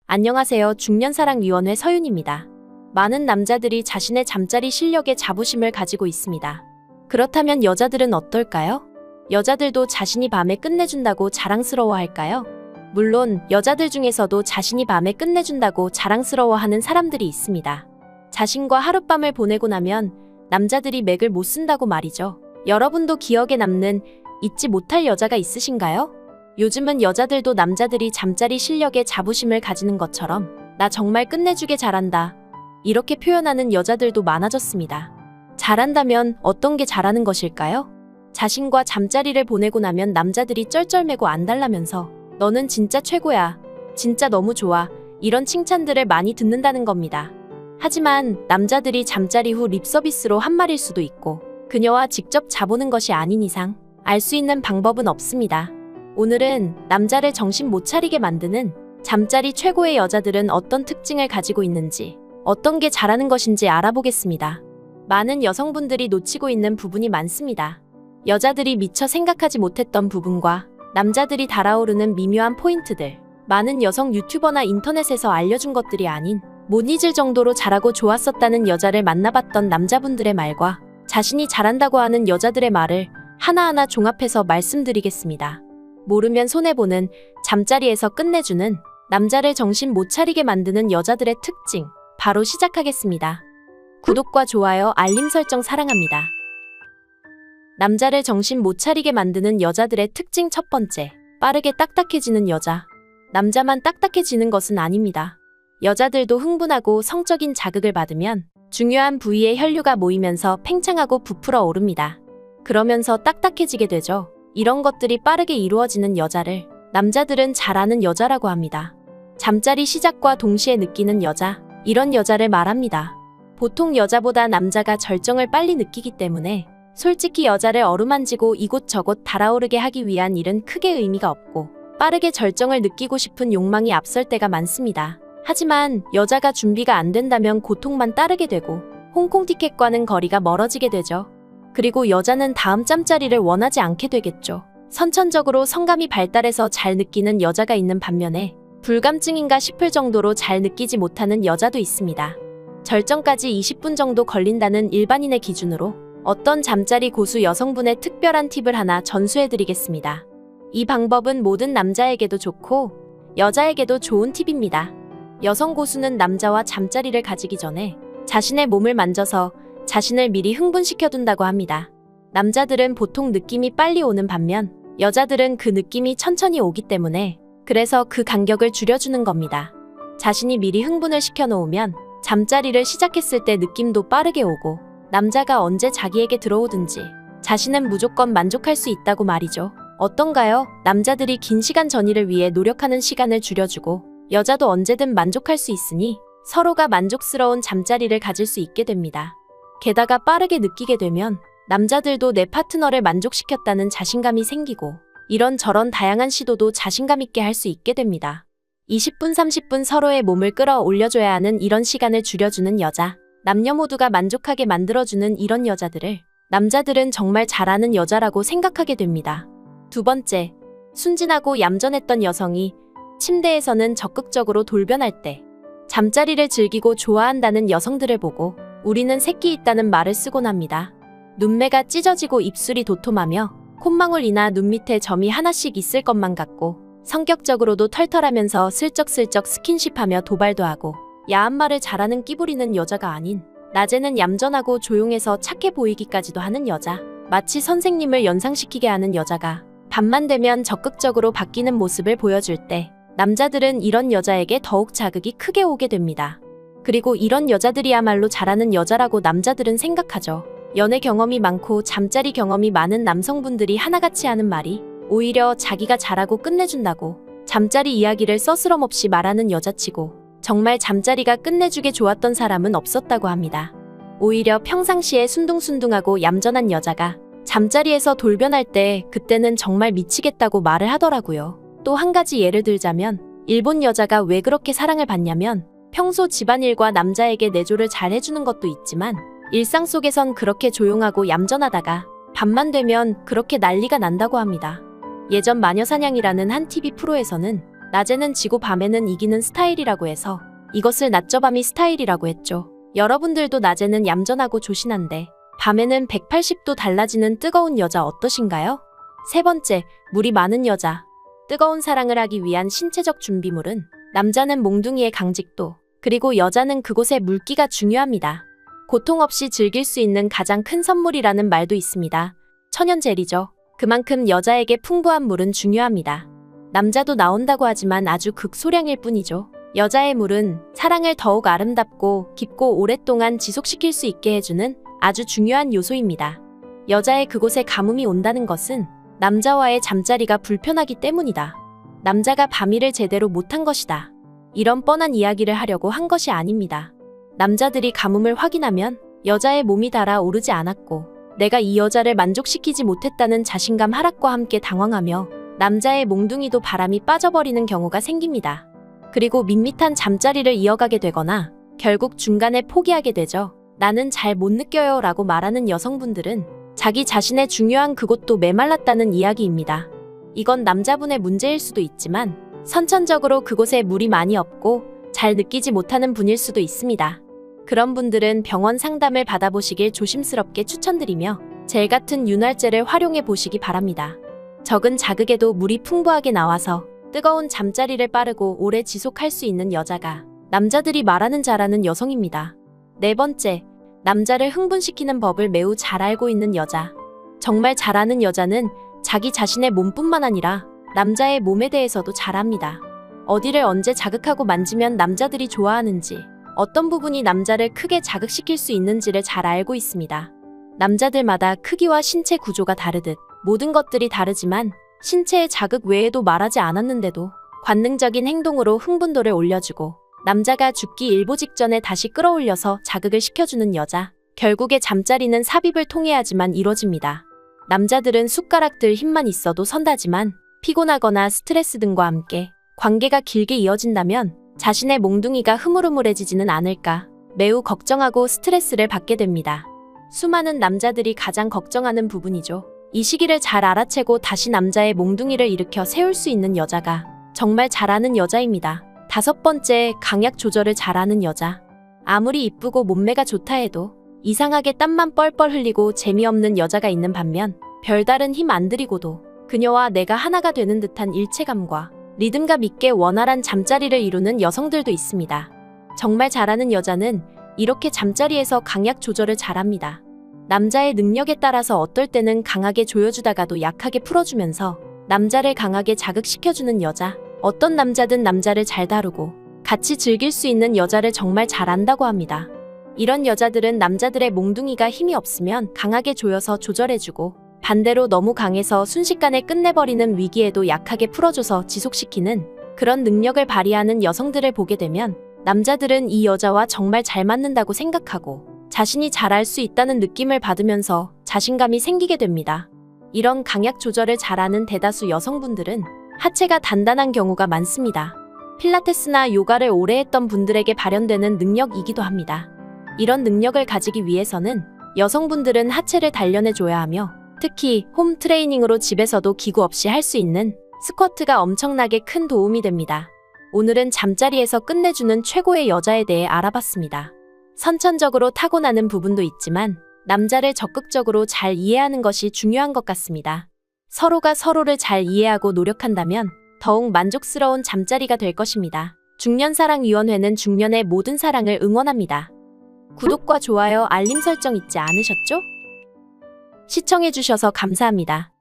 안녕하세요. 중년사랑위원회 서윤입니다. 많은 남자들이 자신의 잠자리 실력에 자부심을 가지고 있습니다. 그렇다면 여자들은 어떨까요? 여자들도 자신이 밤에 끝내준다고 자랑스러워할까요? 물론 여자들 중에서도 자신이 밤에 끝내준다고 자랑스러워하는 사람들이 있습니다. 자신과 하룻밤을 보내고 나면 남자들이 맥을 못 쓴다고 말이죠. 여러분도 기억에 남는 잊지 못할 여자가 있으신가요? 요즘은 여자들도 남자들이 잠자리 실력에 자부심을 가지는 것처럼 나 정말 끝내주게 잘한다, 이렇게 표현하는 여자들도 많아졌습니다. 잘한다면 어떤 게 잘하는 것일까요? 자신과 잠자리를 보내고 나면 남자들이 쩔쩔매고 안달나면서 너는 진짜 최고야, 진짜 너무 좋아, 이런 칭찬들을 많이 듣는다는 겁니다. 하지만 남자들이 잠자리 후 립서비스로 한 말일 수도 있고 그녀와 직접 자보는 것이 아닌 이상 알 수 있는 방법은 없습니다. 오늘은 남자를 정신 못 차리게 만드는 잠자리 최고의 여자들은 어떤 특징을 가지고 있는지, 어떤 게 잘하는 것인지 알아보겠습니다. 많은 여성분들이 놓치고 있는 부분이 많습니다. 여자들이 미처 생각하지 못했던 부분과 남자들이 달아오르는 미묘한 포인트들, 많은 여성 유튜버나 인터넷에서 알려준 것들이 아닌 못 잊을 정도로 잘하고 좋았었다는 여자를 만나봤던 남자분들의 말과 자신이 잘한다고 하는 여자들의 말을 하나하나 종합해서 말씀드리겠습니다. 모르면 손해보는, 잠자리에서 끝내주는, 남자를 정신 못 차리게 만드는 여자들의 특징, 바로 시작하겠습니다. 구독과 좋아요, 알림 설정 사랑합니다. 남자를 정신 못 차리게 만드는 여자들의 특징 첫 번째, 빠르게 딱딱해지는 여자. 남자만 딱딱해지는 것은 아닙니다. 여자들도 흥분하고 성적인 자극을 받으면 중요한 부위에 혈류가 모이면서 팽창하고 부풀어 오릅니다. 그러면서 딱딱해지게 되죠. 이런 것들이 빠르게 이루어지는 여자를 남자들은 잘 아는 여자라고 합니다. 잠자리 시작과 동시에 느끼는 여자, 이런 여자를 말합니다. 보통 여자보다 남자가 절정을 빨리 느끼기 때문에 솔직히 여자를 어루만지고 이곳저곳 달아오르게 하기 위한 일은 크게 의미가 없고 빠르게 절정을 느끼고 싶은 욕망이 앞설 때가 많습니다. 하지만 여자가 준비가 안 된다면 고통만 따르게 되고 홍콩 티켓과는 거리가 멀어지게 되죠. 그리고 여자는 다음 짬짜리를 원하지 않게 되겠죠. 선천적으로 성감이 발달해서 잘 느끼는 여자가 있는 반면에 불감증인가 싶을 정도로 잘 느끼지 못하는 여자도 있습니다. 절정까지 20분 정도 걸린다는 일반인의 기준으로 어떤 잠자리 고수 여성분의 특별한 팁을 하나 전수해드리겠습니다. 이 방법은 모든 남자에게도 좋고 여자에게도 좋은 팁입니다. 여성 고수는 남자와 잠자리를 가지기 전에 자신의 몸을 만져서 자신을 미리 흥분시켜둔다고 합니다. 남자들은 보통 느낌이 빨리 오는 반면 여자들은 그 느낌이 천천히 오기 때문에 그래서 그 간격을 줄여주는 겁니다. 자신이 미리 흥분을 시켜놓으면 잠자리를 시작했을 때 느낌도 빠르게 오고 남자가 언제 자기에게 들어오든지 자신은 무조건 만족할 수 있다고 말이죠. 어떤가요? 남자들이 긴 시간 전이를 위해 노력하는 시간을 줄여주고 여자도 언제든 만족할 수 있으니 서로가 만족스러운 잠자리를 가질 수 있게 됩니다. 게다가 빠르게 느끼게 되면 남자들도 내 파트너를 만족시켰다는 자신감이 생기고 이런저런 다양한 시도도 자신감 있게 할 수 있게 됩니다. 20분, 30분 서로의 몸을 끌어올려줘야 하는 이런 시간을 줄여주는 여자, 남녀 모두가 만족하게 만들어주는 이런 여자들을 남자들은 정말 잘하는 여자라고 생각하게 됩니다. 두 번째, 순진하고 얌전했던 여성이 침대에서는 적극적으로 돌변할 때 잠자리를 즐기고 좋아한다는 여성들을 보고 우리는 새끼 있다는 말을 쓰곤 합니다. 눈매가 찢어지고 입술이 도톰하며 콧망울이나 눈 밑에 점이 하나씩 있을 것만 같고 성격적으로도 털털하면서 슬쩍슬쩍 스킨십하며 도발도 하고 야한 말을 잘하는 끼부리는 여자가 아닌 낮에는 얌전하고 조용해서 착해 보이기까지도 하는 여자, 마치 선생님을 연상시키게 하는 여자가 밤만 되면 적극적으로 바뀌는 모습을 보여줄 때 남자들은 이런 여자에게 더욱 자극이 크게 오게 됩니다. 그리고 이런 여자들이야말로 잘하는 여자라고 남자들은 생각하죠. 연애 경험이 많고 잠자리 경험이 많은 남성분들이 하나같이 하는 말이 오히려 자기가 잘하고 끝내준다고 잠자리 이야기를 서스럼없이 말하는 여자치고 정말 잠자리가 끝내주게 좋았던 사람은 없었다고 합니다. 오히려 평상시에 순둥순둥하고 얌전한 여자가 잠자리에서 돌변할 때 그때는 정말 미치겠다고 말을 하더라고요. 또 한 가지 예를 들자면 일본 여자가 왜 그렇게 사랑을 받냐면 평소 집안일과 남자에게 내조를 잘 해주는 것도 있지만 일상 속에선 그렇게 조용하고 얌전하다가 밤만 되면 그렇게 난리가 난다고 합니다. 예전 마녀사냥이라는 한 TV 프로에서는 낮에는 지고 밤에는 이기는 스타일이라고 해서 이것을 낮저밤이 스타일이라고 했죠. 여러분들도 낮에는 얌전하고 조신한데 밤에는 180도 달라지는 뜨거운 여자 어떠신가요? 세 번째, 물이 많은 여자. 뜨거운 사랑을 하기 위한 신체적 준비물은 남자는 몽둥이의 강직도, 그리고 여자는 그곳의 물기가 중요합니다. 고통 없이 즐길 수 있는 가장 큰 선물이라는 말도 있습니다. 천연젤이죠. 그만큼 여자에게 풍부한 물은 중요합니다. 남자도 나온다고 하지만 아주 극소량일 뿐이죠. 여자의 물은 사랑을 더욱 아름답고 깊고 오랫동안 지속시킬 수 있게 해주는 아주 중요한 요소입니다. 여자의 그곳에 가뭄이 온다는 것은 남자와의 잠자리가 불편하기 때문이다. 남자가 밤일을 제대로 못한 것이다. 이런 뻔한 이야기를 하려고 한 것이 아닙니다. 남자들이 가뭄을 확인하면 여자의 몸이 달아오르지 않았고 내가 이 여자를 만족시키지 못했다는 자신감 하락과 함께 당황하며 남자의 몽둥이도 바람이 빠져버리는 경우가 생깁니다. 그리고 밋밋한 잠자리를 이어가게 되거나 결국 중간에 포기하게 되죠. 나는 잘 못 느껴요 라고 말하는 여성분들은 자기 자신의 중요한 그곳도 메말랐다는 이야기입니다. 이건 남자분의 문제일 수도 있지만 선천적으로 그곳에 물이 많이 없고 잘 느끼지 못하는 분일 수도 있습니다. 그런 분들은 병원 상담을 받아보시길 조심스럽게 추천드리며 젤 같은 윤활제를 활용해 보시기 바랍니다. 적은 자극에도 물이 풍부하게 나와서 뜨거운 잠자리를 빠르고 오래 지속할 수 있는 여자가 남자들이 말하는 잘하는 여성입니다. 네 번째, 남자를 흥분시키는 법을 매우 잘 알고 있는 여자. 정말 잘하는 여자는 자기 자신의 몸뿐만 아니라 남자의 몸에 대해서도 잘 압니다. 어디를 언제 자극하고 만지면 남자들이 좋아하는지, 어떤 부분이 남자를 크게 자극시킬 수 있는지를 잘 알고 있습니다. 남자들마다 크기와 신체 구조가 다르듯 모든 것들이 다르지만 신체의 자극 외에도 말하지 않았는데도 관능적인 행동으로 흥분도를 올려주고 남자가 죽기 일보 직전에 다시 끌어올려서 자극을 시켜주는 여자. 결국에 잠자리는 삽입을 통해 야지만 이뤄집니다. 남자들은 숟가락 들 힘만 있어도 선다지만 피곤하거나 스트레스 등과 함께 관계가 길게 이어진다면 자신의 몽둥이가 흐물흐물해지지는 않을까 매우 걱정하고 스트레스를 받게 됩니다. 수많은 남자들이 가장 걱정하는 부분이죠. 이 시기를 잘 알아채고 다시 남자의 몽둥이를 일으켜 세울 수 있는 여자가 정말 잘하는 여자입니다. 다섯 번째, 강약 조절을 잘하는 여자. 아무리 이쁘고 몸매가 좋다 해도 이상하게 땀만 뻘뻘 흘리고 재미없는 여자가 있는 반면 별다른 힘 안 들이고도 그녀와 내가 하나가 되는 듯한 일체감과 리듬감 있게 원활한 잠자리를 이루는 여성들도 있습니다. 정말 잘하는 여자는 이렇게 잠자리에서 강약 조절을 잘합니다. 남자의 능력에 따라서 어떨 때는 강하게 조여주다가도 약하게 풀어주면서 남자를 강하게 자극시켜주는 여자. 어떤 남자든 남자를 잘 다루고 같이 즐길 수 있는 여자를 정말 잘 안다고 합니다. 이런 여자들은 남자들의 몽둥이가 힘이 없으면 강하게 조여서 조절해주고 반대로 너무 강해서 순식간에 끝내버리는 위기에도 약하게 풀어줘서 지속시키는 그런 능력을 발휘하는 여성들을 보게 되면 남자들은 이 여자와 정말 잘 맞는다고 생각하고 자신이 잘할 수 있다는 느낌을 받으면서 자신감이 생기게 됩니다. 이런 강약 조절을 잘하는 대다수 여성분들은 하체가 단단한 경우가 많습니다. 필라테스나 요가를 오래 했던 분들에게 발현되는 능력이기도 합니다. 이런 능력을 가지기 위해서는 여성분들은 하체를 단련해줘야 하며 특히 홈 트레이닝으로 집에서도 기구 없이 할 수 있는 스쿼트가 엄청나게 큰 도움이 됩니다. 오늘은 잠자리에서 끝내주는 최고의 여자에 대해 알아봤습니다. 선천적으로 타고나는 부분도 있지만 남자를 적극적으로 잘 이해하는 것이 중요한 것 같습니다. 서로가 서로를 잘 이해하고 노력한다면 더욱 만족스러운 잠자리가 될 것입니다. 중년사랑위원회는 중년의 모든 사랑을 응원합니다. 구독과 좋아요, 알림 설정 잊지 않으셨죠? 시청해주셔서 감사합니다.